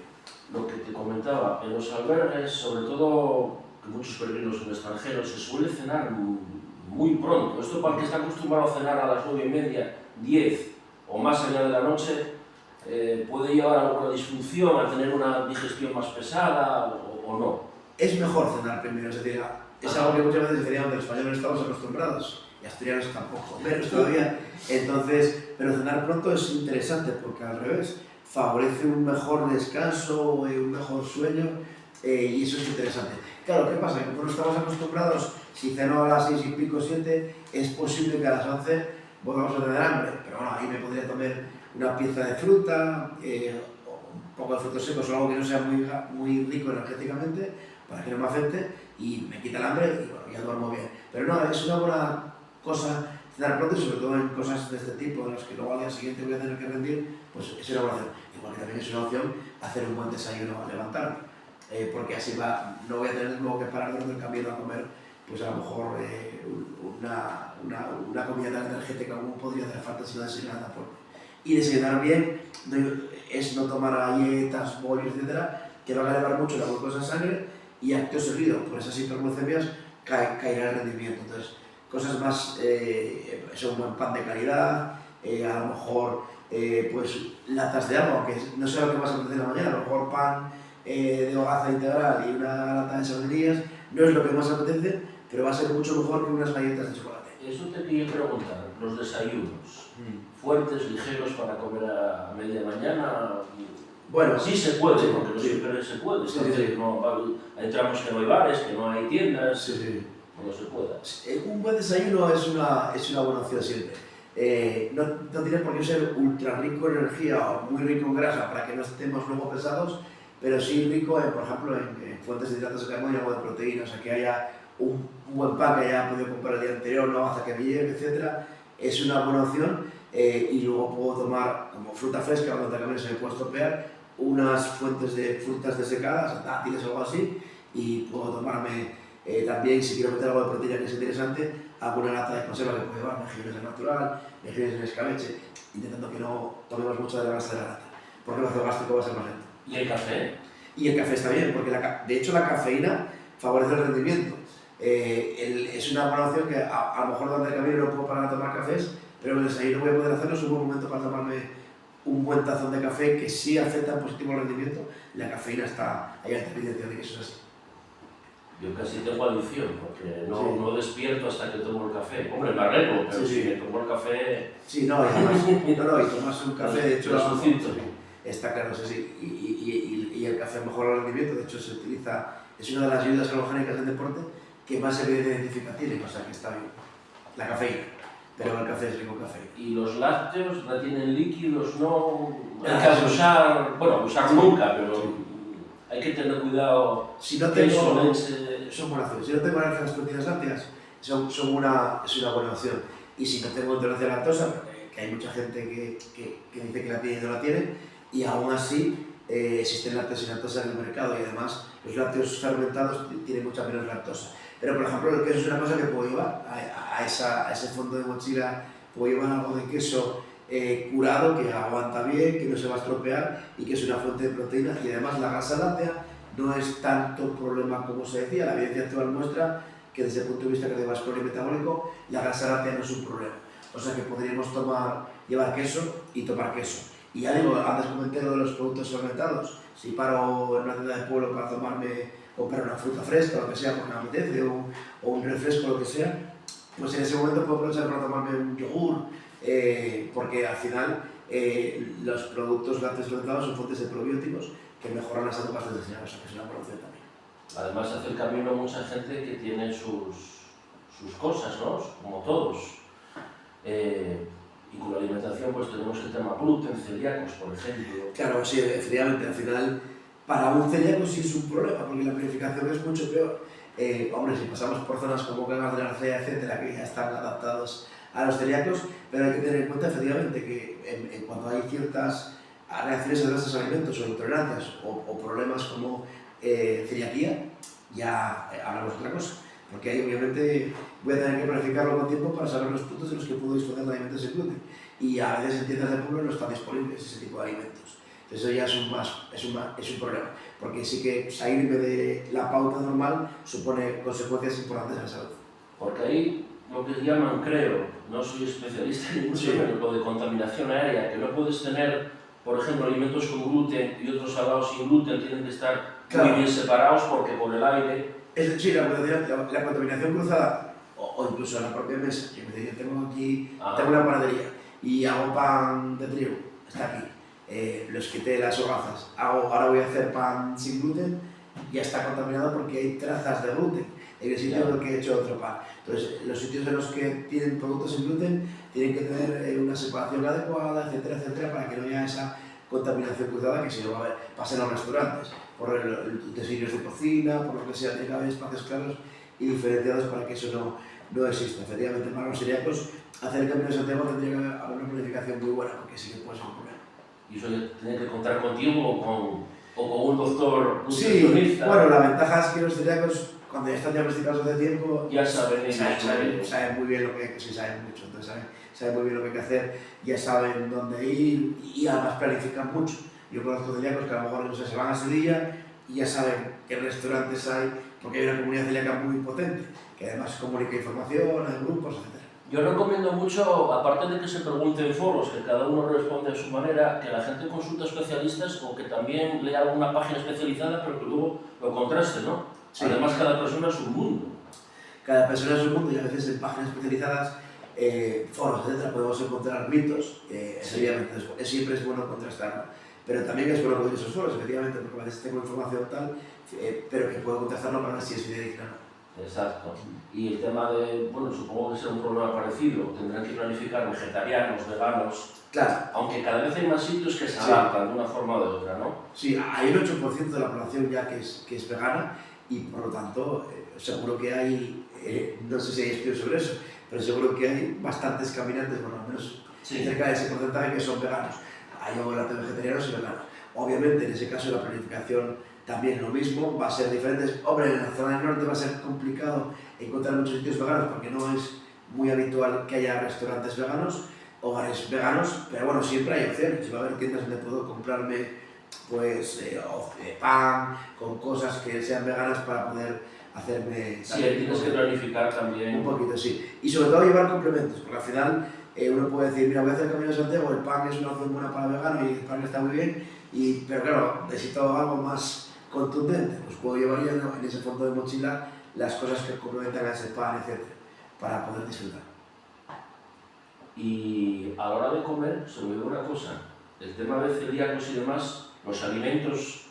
Lo que te comentaba, en los albergues, sobre todo que muchos peregrinos en el extranjero, se suele cenar muy pronto. Esto para el que está acostumbrado a cenar a las 9:30, 10 o más allá de la noche, puede llevar a alguna disfunción, a tener una digestión más pesada o no. Es mejor cenar primero, es decir, es algo que muchas veces efectivamente los españoles estamos acostumbrados, y asturianos tampoco, menos todavía. Entonces, pero cenar pronto es interesante porque al revés, favorece un mejor descanso, un mejor sueño, y eso es interesante. Claro, ¿qué pasa? Que como no estamos acostumbrados, si ceno a las 6 y pico, 7, es posible que a las 11 volvamos a tener hambre, pero bueno, ahí me podría comer una pieza de fruta, un poco de frutos secos o algo que no sea muy rico energéticamente, para que no me afecte y me quita el hambre y bueno, ya duermo bien. Pero no, es una buena cosa cenar pronto, sobre todo en cosas de este tipo, en las que luego al día siguiente voy a tener que rendir, pues es una buena opción. Igual que también es una opción hacer un buen desayuno al levantarme, porque así no voy a tener luego que parar durante el camino a comer, pues a lo mejor una comida tan energética como podría hacer falta si no desayunar tan fuerte. Y desayunar bien es no tomar galletas, bollos, etcétera, que van a elevar mucho la glucosa en sangre y acto seguido, por esas hiperglucemias, caerá el rendimiento. Entonces, cosas más, un buen pan de calidad, a lo mejor pues latas de agua, aunque no sé lo que vas a hacer en la mañana, a lo mejor pan de hogaza integral y una lata de sardinillas no es lo que más apetece, pero va a ser mucho mejor que unas galletas de chocolate. Eso te quería preguntar, los desayunos, fuertes, ligeros para comer a media mañana. Bueno, sí se puede, porque no siempre se puede. Sí, sí. No, hay tramos que no hay bares, que no hay tiendas, sí. no se pueda. Un buen desayuno es una buena opción siempre. No tiene por qué ser ultra rico en energía o muy rico en grasa para que no estemos luego pesados, pero sí rico, por ejemplo, en fuentes de hidratos de carbono y algo de proteínas, o sea, que haya un buen pan que haya podido comprar el día anterior, una baza que me lleve, etc. es una buena opción. Y luego puedo tomar como fruta fresca, cuando también se me puede estropear, unas fuentes de frutas desecadas, dátiles o algo así, y puedo tomarme también, si quiero meter algo de proteína que es interesante, alguna lata de conserva que puedo llevar, mejillones de natural, mejillones en escabeche, intentando que no tomemos mucho de la grasa de la lata, porque el ácido gástrico va a ser más lento. ¿Y el café? Y el café está bien, porque de hecho la cafeína favorece el rendimiento. Es una buena opción que a lo mejor durante el camino no puedo parar a tomar cafés, pero en el desayuno voy a poder hacerlo, es un buen momento para tomarme un buen tazón de café que sí afecta en positivo al rendimiento. La cafeína está, hay alta evidencia de que eso es así. Yo casi tengo adicción, porque no despierto hasta que tomo el café. Hombre, me arreglo, pero si me tomo el café... Sí, no, y además, y tomas un café, de hecho, está claro, sí. Y el café mejora el rendimiento, de hecho se utiliza, es una de las ayudas halogénicas del deporte que más evidencia científica tiene, o sea que está bien. La cafeína, pero el café es rico café. ¿Y los lácteos retienen líquidos? No, hay que abusar, bueno, abusar nunca, pero hay que tener cuidado. Si no tengo, son buenas opciones. Si no tengo alergia a las proteínas lácteas, es una buena opción. Y si no tengo intolerancia a la lactosa, que hay mucha gente que dice que la tiene y no la tiene, y aún así existen lácteos sin lactosa en el mercado, y además los lácteos fermentados tienen mucha menos lactosa. Pero por ejemplo el queso es una cosa que puedo llevar a ese fondo de mochila, puedo llevar algo de queso curado, que aguanta bien, que no se va a estropear y que es una fuente de proteína, y además la grasa láctea no es tanto problema como se decía. La evidencia actual muestra que desde el punto de vista cardiovascular y metabólico la grasa láctea no es un problema. O sea que podríamos llevar queso y tomar queso. Y ya digo, antes comenté lo de los productos fermentados. Si paro en una tienda de pueblo para comprar una fruta fresca, o lo que sea, porque me apetece, o un refresco, lo que sea, pues en ese momento puedo aprovechar para tomarme un yogur, porque al final los productos lácteos fermentados son fuentes de probióticos que mejoran la salud bastante, o sea que es una buena opción también. Además hace el camino mucha gente que tiene sus cosas, ¿no? Como todos. Y con la alimentación pues tenemos el tema gluten, celíacos, por ejemplo. Claro, sí, efectivamente, al final para un celíaco sí es un problema, porque la purificación es mucho peor. Hombre, si pasamos por zonas como Cangas de la Arcea, etcétera, que ya están adaptados a los celíacos, pero hay que tener en cuenta efectivamente que cuando hay ciertas reacciones adversas a alimentos o intolerancias o problemas como celiaquía, ya hablamos de otra cosa. Porque ahí obviamente voy a tener que planificarlo con tiempo para saber los puntos en los que puedo disfrutar de alimentos sin gluten. Y a veces en tiendas de pueblo no están disponibles ese tipo de alimentos. Entonces eso ya es un problema. Porque sí que salirme de la pauta normal supone consecuencias importantes en la salud. Porque ahí lo que llaman, creo, no soy especialista en mucho menos, lo de contaminación aérea, que no puedes tener, por ejemplo, alimentos con gluten y otros salados sin gluten, tienen que estar muy bien separados porque por el aire... Es decir, la contaminación cruzada, o incluso en la propia mesa. Yo me diría, tengo una panadería y hago pan de trigo, está aquí. Los quité las hogazas, ahora voy a hacer pan sin gluten, ya está contaminado porque hay trazas de gluten en el sitio en el que he hecho otro pan. Entonces, los sitios en los que tienen productos sin gluten tienen que tener una separación adecuada, etcétera, etcétera, para que no haya esa contaminación cruzada que si no pasa en los restaurantes, por utensilios de cocina, por lo que sea, tiene que haber espacios claros y diferenciados para que eso no exista. Efectivamente, para los celíacos, hacer el Camino de Santiago tendría que haber una planificación muy buena, porque sí que puede ser un problema. ¿Y eso tiene que contar contigo o con un doctor Sí, nutricionista? bueno, la ventaja es que los celíacos, cuando ya están diagnosticados hace tiempo, ya saben muy bien lo que saben mucho, entonces saben muy bien lo que hay que hacer, ya saben dónde ir y además planifican mucho. Yo conozco celíacos que a lo mejor no sé, se van a Sevilla y ya saben qué restaurantes hay, porque hay una comunidad celíaca muy potente, que además comunica información, hay grupos, etc. Yo recomiendo mucho, aparte de que se pregunte en foros, que cada uno responde a su manera, que la gente consulte a especialistas o que también lea alguna página especializada, pero que luego lo contraste, ¿no? Sí. Además, cada persona es un mundo. Cada persona es un mundo y a veces en páginas especializadas, foros, etc., podemos encontrar mitos. Siempre es bueno contrastarlo. Pero también es bueno poner esos foros, efectivamente, porque a veces tengo información tal, pero que puedo contrastarlo para ver si es fidedigna o no. Exacto. Y el tema de, bueno, supongo que será un problema parecido, tendrán que planificar vegetarianos, veganos, claro. Aunque cada vez hay más sitios que se adaptan de una forma o de otra, ¿no? Sí, hay un 8% de la población ya que es vegana y por lo tanto seguro que hay, no sé si hay estudios sobre eso, pero seguro que hay bastantes caminantes, bueno, al menos Sí. cerca de ese porcentaje, que son veganos. Hay obviamente vegetarianos y veganos. Obviamente, en ese caso, la planificación también lo mismo, va a ser diferente. Hombre, en la zona del norte va a ser complicado encontrar muchos sitios veganos porque no es muy habitual que haya restaurantes veganos o bares veganos, pero bueno, siempre hay opciones. Va a haber tiendas donde puedo comprarme pues pan con cosas que sean veganas para poder hacerme... Sí, ahí tienes que planificar también. Un poquito, sí. Y sobre todo llevar complementos, porque al final uno puede decir, mira, voy a hacer el Camino de Santiago, el pan es una opción buena para vegano y el pan está muy bien, pero claro, necesito algo más contundente, pues puedo llevar ya en ese fondo de mochila las cosas que complementan a ese pan, etc., para poder disfrutar. Y a la hora de comer, se me olvidó una cosa, el tema de celíacos y demás, los alimentos,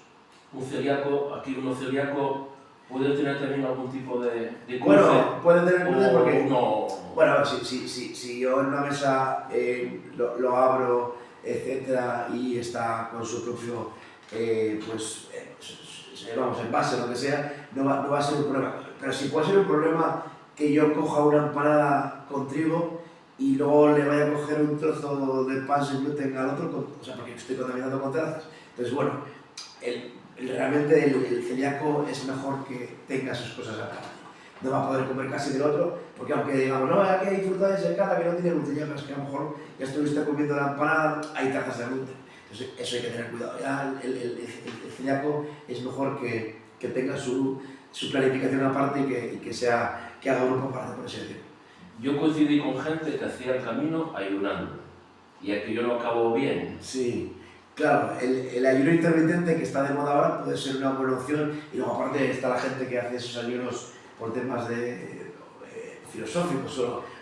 un celíaco, aquí uno celíaco, ¿puede tener también algún tipo de cruce? Bueno, puede tener cruce porque... No... Bueno, si yo en una mesa lo abro, etcétera, y está con su propio, vamos, envase, lo que sea, no va a ser un problema. Pero sí puede ser un problema que yo coja una empanada con trigo y luego le vaya a coger un trozo de pan sin gluten al otro, o sea, porque estoy contaminando con trazas. Entonces, bueno, realmente el celíaco es mejor que tenga sus cosas aparte. No va a poder comer casi del otro, porque aunque digamos, no, aquí hay fruta secada que no tiene gluten, ya es que a lo mejor ya estuviste comiendo la empanada, hay trazas de gluten. Entonces, eso hay que tener cuidado. Ya el celíaco es mejor que tenga su planificación aparte y que haga grupo aparte, por así decirlo. Yo coincidí con gente que hacía el camino ayunando, y aquí yo lo acabo bien. Sí, claro, el ayuno intermitente que está de moda ahora puede ser una buena opción, y luego aparte está la gente que hace esos ayunos por temas filosóficos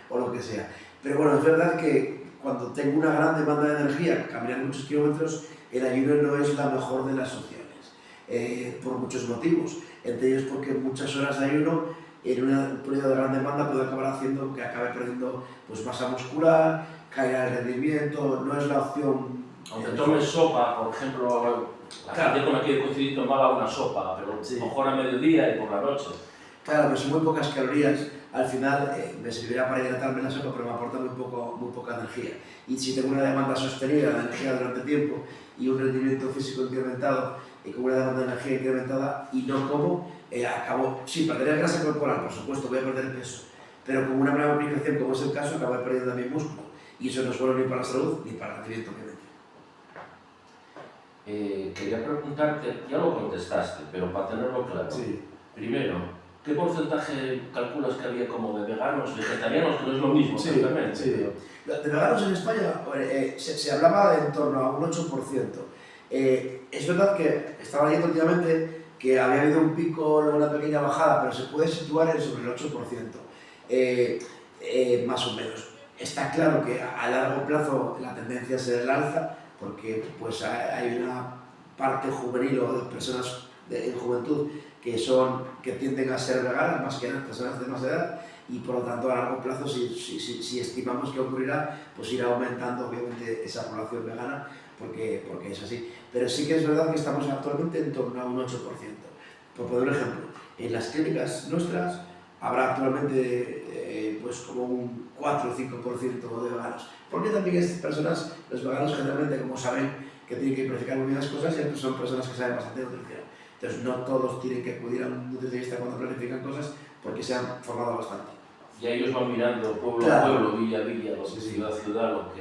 o lo que sea. Pero bueno, es verdad que cuando tengo una gran demanda de energía, caminar muchos kilómetros, el ayuno no es la mejor de las opciones, por muchos motivos. Entre ellos porque muchas horas de ayuno en un periodo de gran demanda puede acabar haciendo que acabe perdiendo pues, masa muscular, caiga el rendimiento, no es la opción. Aunque tomes sopa, por ejemplo, la gente con la que he coincidido tomaba una sopa, pero Sí. mejor a mediodía y por la noche. Claro, pero son muy pocas calorías. Al final me servirá para hidratarme la sopa, pero me aporta muy poca energía. Y si tengo una demanda sostenida de energía durante tiempo y un rendimiento físico incrementado y con una demanda de energía incrementada y no como, acabo, sí, perderé grasa corporal, por supuesto, voy a perder peso, pero con una brava aplicación, como es el caso, acabo perdiendo también músculo. Y eso no es bueno ni para la salud ni para el rendimiento, obviamente. Quería preguntarte, ya lo contestaste, pero para tenerlo claro. Sí. Primero, ¿qué porcentaje calculas que había como de veganos, vegetarianos, que no es lo mismo, Sí, exactamente? sí. De veganos en España se hablaba de en torno a un 8%. Es verdad que estaba leyendo últimamente que había habido un pico, luego una pequeña bajada, pero se puede situar en sobre el 8%, más o menos. Está claro que a largo plazo la tendencia será el alza, porque pues, hay una parte juvenil o de personas en juventud que tienden a ser veganas más que las personas de más edad, y por lo tanto a largo plazo, si estimamos que ocurrirá, pues irá aumentando obviamente esa población vegana, porque es así. Pero sí que es verdad que estamos actualmente en torno a un 8%. Por poner un ejemplo, en las clínicas nuestras habrá actualmente pues como un 4 o 5% de veganos. Porque también estas personas, los veganos generalmente, como saben que tienen que planificar muy bien las cosas, y son personas que saben bastante de nutrición. Entonces no todos tienen que acudir a un nutricionista cuando planifican cosas, porque se han formado bastante. Y ellos van mirando pueblo Claro. a pueblo, villa a villa, Sí. ciudad a ciudad, lo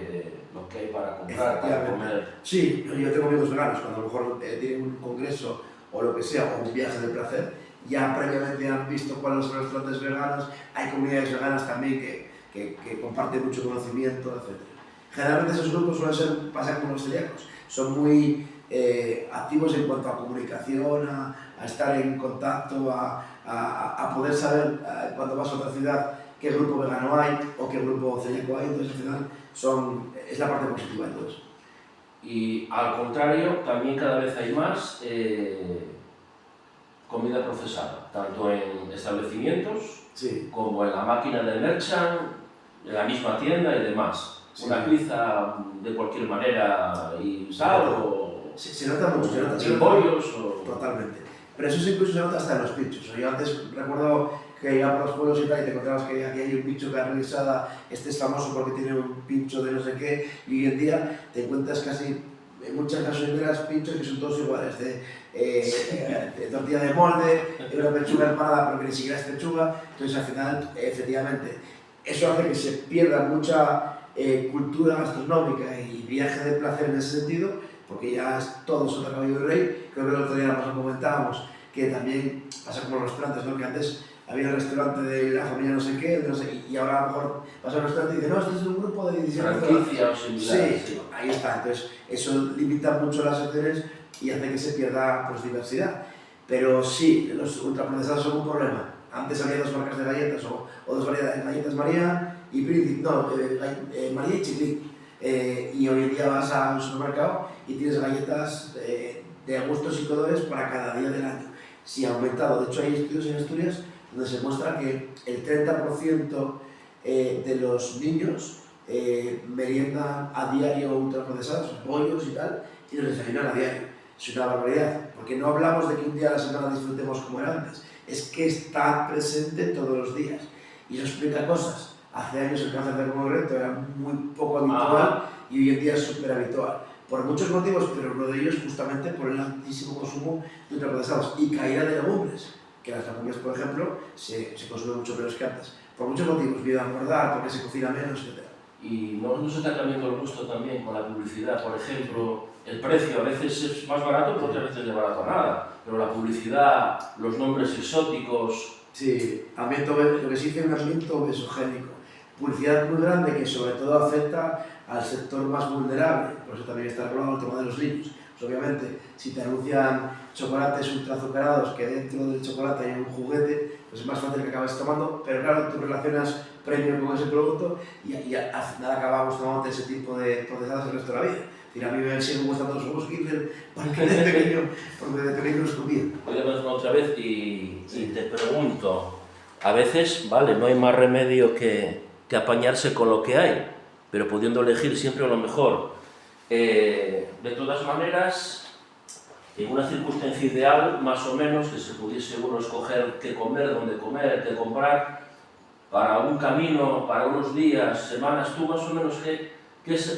que hay para comprar, para comer. Sí, yo tengo amigos veganos, cuando a lo mejor tienen un congreso o lo que sea, o un viaje de placer, ya previamente han visto cuáles son los restaurantes veganos, hay comunidades veganas también que comparten mucho conocimiento, etc. Generalmente esos grupos pasan como los celíacos, son muy activos en cuanto a comunicación, a estar en contacto, a poder saber cuando vas a otra ciudad qué grupo vegano hay o qué grupo celíaco hay. Entonces al final es la parte positiva de todo eso. Y al contrario, también cada vez hay más comida procesada, tanto en establecimientos Sí. como en la máquina de merchant, en la misma tienda y demás. Sí. Una pizza de cualquier manera y sal o Se nota mucho, se nota. sin pollos o... Totalmente. Pero eso incluso se nota hasta en los pinchos. Yo antes recuerdo que iba por los pueblos y tal, y te encontrabas que aquí hay un pincho carne guisada, este es famoso porque tiene un pincho de no sé qué, y hoy en día te encuentras casi en muchas gasolineras pinchos que son todos iguales, de tortilla de molde, de una pechuga empanada pero que ni siquiera es pechuga. Entonces al final, efectivamente, eso hace que se pierda mucha cultura gastronómica y viaje de placer en ese sentido, porque ya es todo sobre caballo de rey. Creo que el otro día nos comentábamos que también pasa como los restaurantes, ¿no? Que antes había el restaurante de la familia no sé qué, no sé, y ahora a lo mejor vas a un restaurante y dices, no, este es un grupo de 17 franquicia o similar. Sí, ahí está. Entonces eso limita mucho las opciones y hace que se pierda pues, diversidad. Pero sí, los ultraprocesados son un problema. Antes había dos marcas de galletas o dos variedades, galletas María y Príncipe, no, María y Chiclí. Y hoy en día vas a un supermercado y tienes galletas de gustos y colores para cada día del año. Sí, ha aumentado. De hecho, hay estudios en Asturias donde se muestra que el 30% de los niños meriendan a diario ultraprocesados, pollos y tal, y los desayunan a diario. Es una barbaridad, porque no hablamos de que un día a la semana disfrutemos como era antes, es que está presente todos los días. Y eso explica cosas. Hace años el cáncer de colon recto era muy poco habitual y hoy en día es súper habitual. Por muchos motivos, pero uno de ellos justamente por el altísimo consumo de ultraprocesados y caída de legumbres, que las legumbres, por ejemplo, se consumen mucho menos que antes. Por muchos motivos, miedo a engordar, porque se cocina menos, etc. Y no se está cambiando el gusto también con la publicidad. Por ejemplo, el precio a veces es más barato, pero otras veces de barato a nada. Pero la publicidad, los nombres exóticos... Sí, lo que sí dice un ambiente obesogénico. Publicidad muy grande que sobre todo afecta al sector más vulnerable. Por eso también está regulado el tema de los niños. Pues obviamente, si te anuncian chocolates ultrazucarados que dentro del chocolate hay un juguete, pues es más fácil que acabes tomando, pero claro, tú relacionas premium con ese producto y al final acabamos tomando ese tipo de procesados el resto de la vida. Es decir, a mí me siguen gustando los huevos Kinder porque de pequeño los comía. Voy a ver otra vez y te pregunto, a veces, vale, no hay más remedio que apañarse con lo que hay, pero pudiendo elegir siempre lo mejor. De todas maneras, en una circunstancia ideal, más o menos, que se pudiese uno escoger qué comer, dónde comer, qué comprar, para un camino, para unos días, semanas, tú más o menos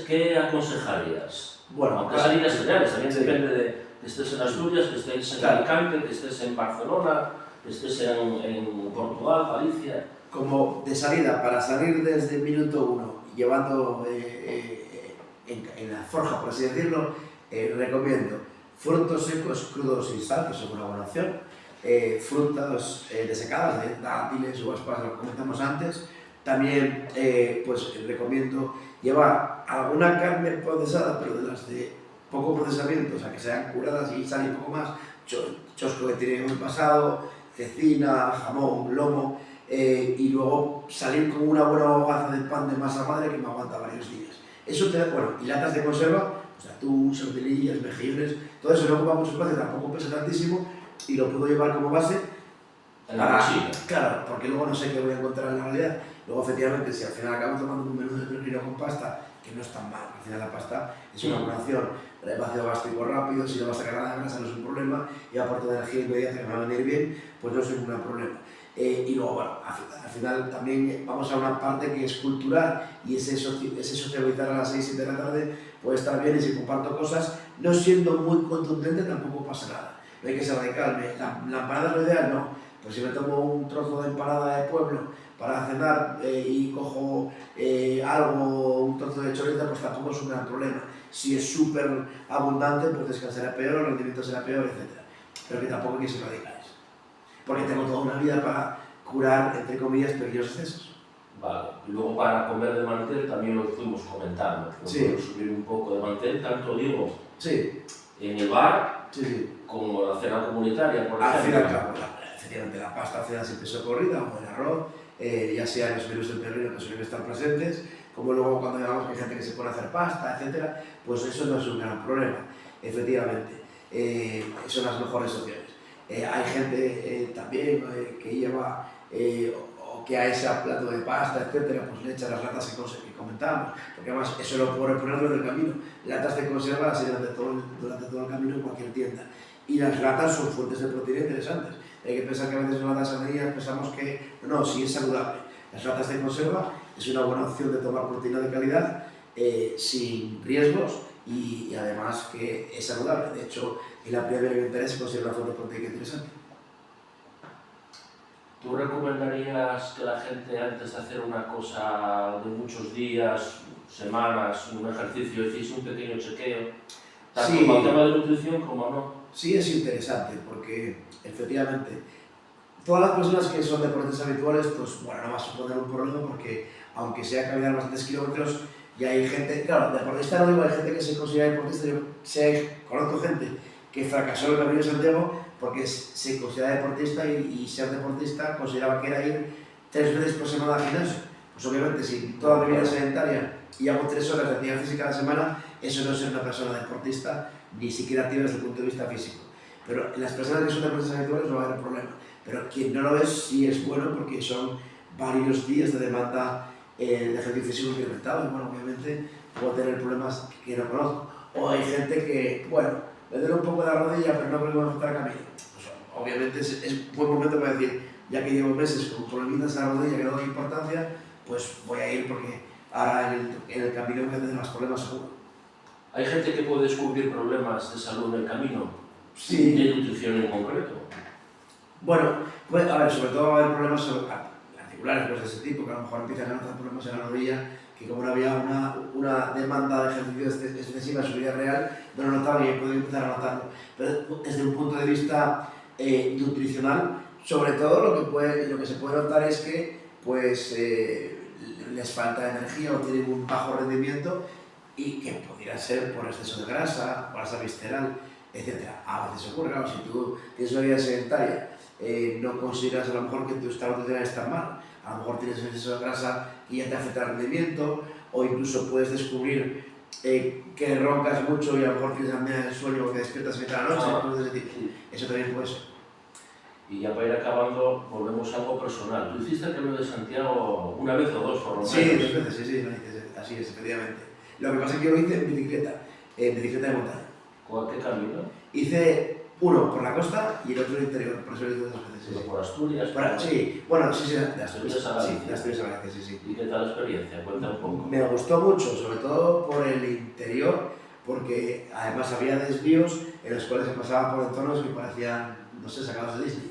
qué aconsejarías? Bueno, aunque salidas generales, también depende de que estés en Asturias, que estés en Alicante, que estés en Barcelona, que estés en Portugal, Galicia. Como de salida, para salir desde el minuto 1, llevando en la forja, por así decirlo, recomiendo frutos secos, crudos sin sal, que son una buena opción, frutas desecadas, dátiles, uvas pasas, lo comentamos antes. También pues recomiendo llevar alguna carne procesada, pero de las de poco procesamiento, o sea, que sean curadas y salen un poco más, chosco que tiene un pasado, cecina, jamón, lomo, y luego salir con una buena hogaza de pan de masa madre que me aguanta varios días. Eso te da, bueno, y latas de conserva, o sea, atún, sardinas, mejillones, todo eso no ocupa mucho espacio, tampoco pesa tantísimo y lo puedo llevar como base. En la cocina. Claro, porque luego no sé qué voy a encontrar en la realidad. Luego, efectivamente, si al final acabo tomando un menú de pernil con pasta, que no es tan mal, al final la pasta es una buena opción. El ácido gástrico rápido, si no vas a sacar nada de grasa no es un problema, y aparte de energía inmediata que me va a venir bien, pues no es un gran problema. Y luego, bueno, al final también vamos a una parte que es cultural y ese socializar a las 6, 7 de la tarde puede estar bien y si comparto cosas, no siendo muy contundente tampoco pasa nada. No hay que ser radical. La empanada es lo ideal, no. Pues si me tomo un trozo de empanada de pueblo para cenar y cojo algo, un trozo de chorizo, pues tampoco es un gran problema. Si es súper abundante, pues descansará peor, el rendimiento será peor, etc. Pero que tampoco hay que ser radicales. Porque tengo toda una vida para curar, entre comillas, pequeños excesos. Vale, y luego para comer de mantel también lo fuimos comentando. Sí. Subir un poco de mantel, tanto digo, sí. En el bar, sí. Como la cena comunitaria, por al ejemplo. Final, efectivamente, la pasta cena siempre socorrida o el arroz, ya sea en los menús del perrino que suelen estar presentes, como luego cuando veamos que hay gente que se pone a hacer pasta, etc., pues eso no es un gran problema, efectivamente. Son las mejores opciones. Hay gente también que lleva o que a ese plato de pasta, etcétera, pues le echa las latas que comentábamos, porque además eso lo puedo ponerlo en el camino. Latas de conserva las hay durante todo el camino en cualquier tienda. Y las latas son fuentes de proteína interesantes. hay que pensar que a veces en latas de sardinillas pensamos que no, sí es saludable. Las latas de conserva es una buena opción de tomar proteína de calidad sin riesgos y además que es saludable. De hecho, en la pirámide alimentaria se considera una fuente proteica interesante. ¿Tú recomendarías que la gente antes de hacer una cosa de muchos días, semanas, un ejercicio, hiciese un pequeño chequeo? Tanto Sí. para el tema de nutrición como no. Sí es interesante porque efectivamente todas las personas que son deportistas habituales, pues bueno, no va a suponer un problema porque aunque sea caminar bastantes kilómetros, ya hay gente, claro, deportista no digo, hay gente que se considera deportista, yo conozco gente que fracasó en el Camino de Santiago porque se considera deportista y ser deportista consideraba que era ir 3 veces por semana al gimnasio. Pues obviamente si toda mi vida es sedentaria y hago 3 horas de actividad física a la semana, eso no es ser una persona deportista, ni siquiera activa desde el punto de vista físico. Pero las personas que son deportistas habituales no va a haber problema. Pero quien no lo es, sí es bueno porque son varios días de demanda de ejercicio físico incrementado. Y bueno, obviamente puedo tener problemas que no conozco. O hay gente que, bueno, me duele un poco la rodilla, pero no creo que me afecte al camino. Pues, obviamente es buen momento para decir, ya que llevo meses con problemitas en la rodilla que no doy importancia, pues voy a ir porque ahora en el camino voy a tener más problemas seguro. ¿Hay gente que puede descubrir problemas de salud en el camino? Sí. ¿De nutrición en concreto? Bueno, pues, a ver, sobre todo va a haber problemas articulares pues, de ese tipo, que a lo mejor empiezan a notar problemas en la rodilla, que como no había una demanda de ejercicio excesiva en su vida real, no lo notaban y pueden empezar a notarlo. Pero desde un punto de vista nutricional, sobre todo lo que se puede notar es que pues, les falta energía o tienen un bajo rendimiento y que podría ser por exceso de grasa, grasa visceral, etc. A veces ocurre, claro, si tú tienes una vida sedentaria, no consideras a lo mejor que tu estado nutricional está mal, a lo mejor tienes exceso de grasa y ya te afecta el rendimiento, o incluso puedes descubrir que roncas mucho y a lo mejor tienes apnea del sueño o que despiertas a mitad de la noche, cosas de ese tipo. Eso también puede ser. Y ya para ir acabando, volvemos a algo personal. ¿Tú hiciste el Camino de Santiago una vez o dos, por lo menos? Sí, 2 veces, sí, así es, efectivamente. Lo que pasa es que yo lo hice en bicicleta de montaña. ¿Qué camino? Hice uno por la costa y el otro en el interior, por eso lo hice 2 veces. Sí. ¿Por Asturias? Sí, bueno, sí, de Asturias a Galicia. Sí, de Asturias a Galicia, sí. ¿Y qué tal la experiencia? Cuenta un poco. Me gustó mucho, sobre todo por el interior, porque además había desvíos en los cuales se pasaban por entornos que parecían, no sé, sacados de Disney.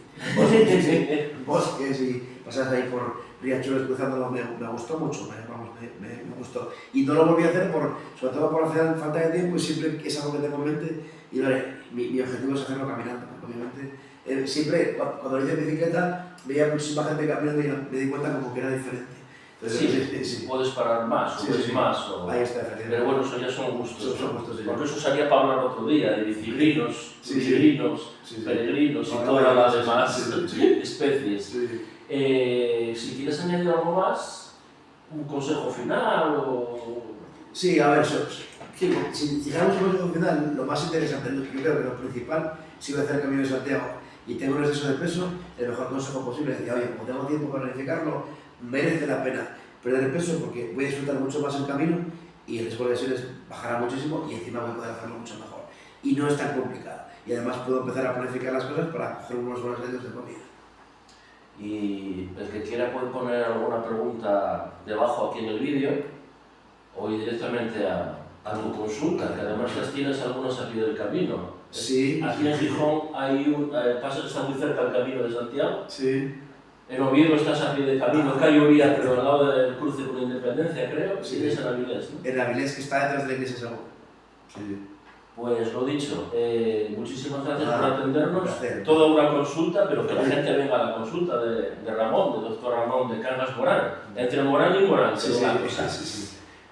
Bosques y pasabas ahí por riachuelos cruzándolo, me gustó mucho, me gustó. Y no lo volví a hacer, sobre todo por hacer falta de tiempo y siempre es algo que tengo en mente. Y vale, mi objetivo es hacerlo caminando, obviamente. Siempre, cuando lo hice en bicicleta, veía muchísima gente caminando y me di cuenta como que era diferente. Entonces, sí, puedes parar más, o ves más. O... Ahí está, efectivamente. Pero bueno, eso ya son gustos. Son gustos, sí. Porque eso sería para hablar otro día, de bicigrinos, peregrinos y todas las demás especies. Sí. Si quieres añadir algo más, un consejo final o... Sí, a ver, si dejamos un consejo final, lo más interesante, yo creo que lo principal, si voy a hacer el Camino de Santiago y tengo un exceso de peso, el mejor consejo posible es decir, oye, como tengo tiempo para planificarlo, merece la pena perder el peso porque voy a disfrutar mucho más el camino y el riesgo de lesiones bajará muchísimo y encima voy a poder hacerlo mucho mejor. Y no es tan complicado. Y además puedo empezar a planificar las cosas para coger unos buenos años de comida. Y el que quiera puede poner alguna pregunta debajo aquí en el vídeo o ir directamente a tu consulta, que además las tienes algunas a pie del camino. Sí. Aquí en Gijón hay está muy cerca el Camino de Santiago. Sí. En Oviedo estás a pie de camino, que hay Oría, pero al lado del cruce con la Independencia, creo. Sí, es en Avilés, ¿no? En Avilés, que está detrás de la iglesia seguro. Sí. Pues lo dicho, muchísimas gracias por atendernos. Placer. Toda una consulta, pero que la gente venga a la consulta de Ramón, del doctor Ramón de Cangas Morán. Entre Morán y Morán, Sí.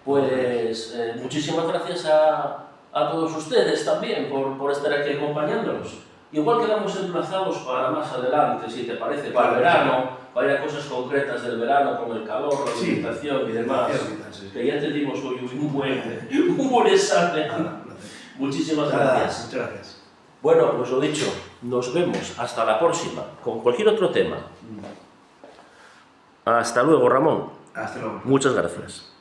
Pues muchísimas gracias a todos ustedes también por estar aquí acompañándonos. Igual quedamos emplazados para más adelante, si te parece, para el verano, para ir a cosas concretas del verano, con el calor, la alimentación y demás. Que ya te dimos hoy un buen examen. Muchísimas gracias. Muchas gracias. Bueno, pues lo dicho, nos vemos hasta la próxima, con cualquier otro tema. Hasta luego, Ramón. Hasta luego. Muchas gracias.